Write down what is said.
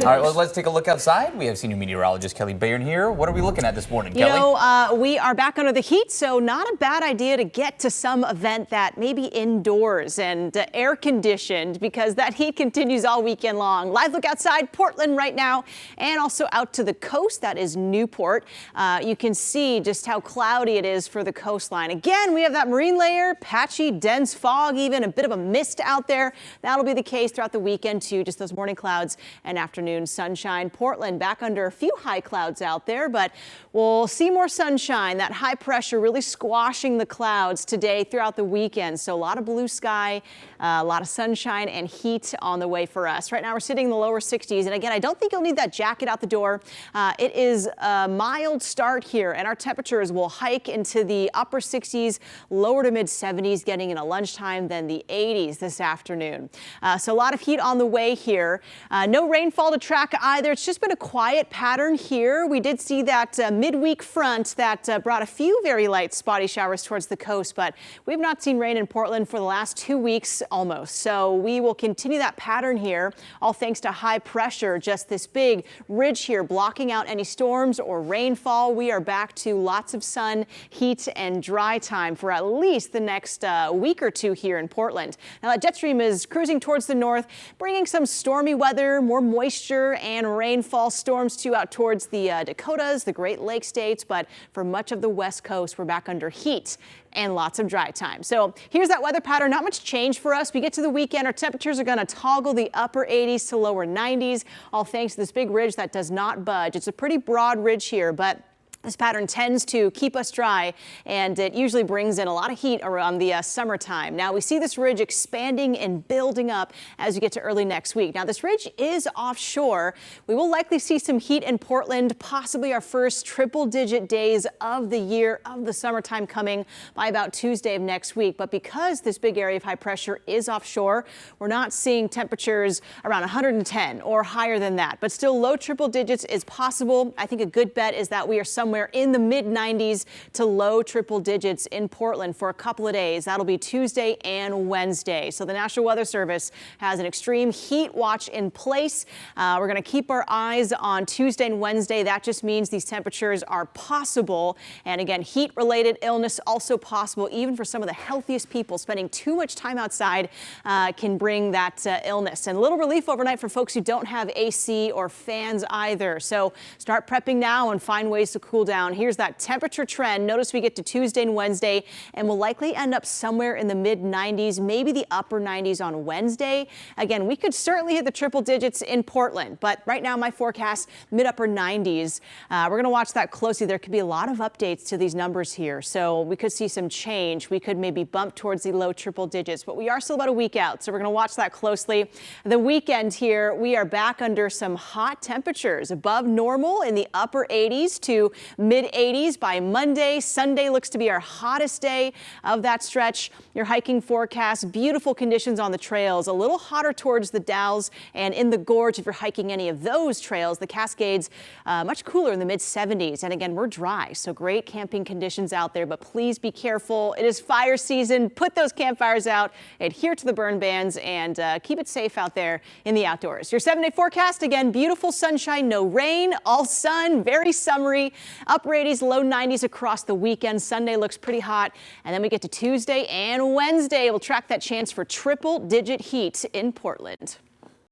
All right, well, let's take a look outside. We have senior meteorologist Kelly Bayern here. What are we looking at this morning, Kelly? You know, we are back under the heat, so not a bad idea to get to some event that may be indoors and air conditioned, because that heat continues all weekend long. Live look outside Portland right now, and also out to the coast. That is Newport. You can see just how cloudy it is for the coastline. Again, we have that marine layer, patchy, dense fog, even a bit of a mist out there. That'll be the case throughout the weekend too. Just those morning clouds and afternoon sunshine. Portland back under a few high clouds out there, but we'll see more sunshine. That high pressure really squashing the clouds today throughout the weekend. So a lot of blue sky, a lot of sunshine and heat on the way for us. Right now we're sitting in the lower 60s. And again, I don't think you'll need that jacket out the door. It is a mild start here, and our temperatures will hike into the upper 60s, lower to mid 70s, getting in a lunchtime, then the 80s this afternoon. So a lot of heat on the way here. No rainfall to track either. It's just been a quiet pattern here. We did see that midweek front that brought a few very light spotty showers towards the coast, but we've not seen rain in Portland for the last 2 weeks almost. So we will continue that pattern here, all thanks to high pressure. Just this big ridge here blocking out any storms or rainfall. We are back to lots of sun, heat and dry time for at least the next week or two here in Portland. Now that jet stream is cruising towards the north, bringing some stormy weather, more moisture and rainfall. Storms too out towards the Dakotas, the Great Lakes states, but for much of the west coast, we're back under heat and lots of dry time. So here's that weather pattern. Not much change for us. We get to the weekend, our temperatures are going to toggle the upper 80s to lower 90s, all thanks to this big ridge that does not budge. It's a pretty broad ridge here, but this pattern tends to keep us dry, and it usually brings in a lot of heat around the summertime. Now we see this ridge expanding and building up as we get to early next week. Now this ridge is offshore. We will likely see some heat in Portland, possibly our first triple-digit days of the year of the summertime coming by about Tuesday of next week. But because this big area of high pressure is offshore, we're not seeing temperatures around 110 or higher than that. But still, low triple digits is possible. I think a good bet is that we are somewhere in the mid 90s to low triple digits in Portland for a couple of days. That'll be Tuesday and Wednesday. So the National Weather Service has an extreme heat watch in place. We're going to keep our eyes on Tuesday and Wednesday. That just means these temperatures are possible. And again, heat related illness also possible, even for some of the healthiest people. Spending too much time outside can bring that illness. And a little relief overnight for folks who don't have AC or fans either. So start prepping now and find ways to cool down. Here's that temperature trend. Notice we get to Tuesday and Wednesday, and we'll likely end up somewhere in the mid 90s, maybe the upper 90s on Wednesday. Again, we could certainly hit the triple digits in Portland, but right now my forecast mid upper 90s. We're going to watch that closely. There could be a lot of updates to these numbers here, so we could see some change. We could maybe bump towards the low triple digits, but we are still about a week out, so we're going to watch that closely. The weekend here, we are back under some hot temperatures above normal in the upper 80s to mid 80s by Monday. Sunday looks to be our hottest day of that stretch. Your hiking forecast, beautiful conditions on the trails, a little hotter towards the Dalles and in the gorge if you're hiking any of those trails. The Cascades much cooler in the mid 70s. And again, we're dry, so great camping conditions out there, but please be careful. It is fire season. Put those campfires out, adhere to the burn bans, and keep it safe out there in the outdoors. Your 7-day forecast, again, beautiful sunshine, no rain, all sun, very summery. Upper 80s, low 90s across the weekend. Sunday looks pretty hot. And then we get to Tuesday and Wednesday. We'll track that chance for triple-digit heat in Portland.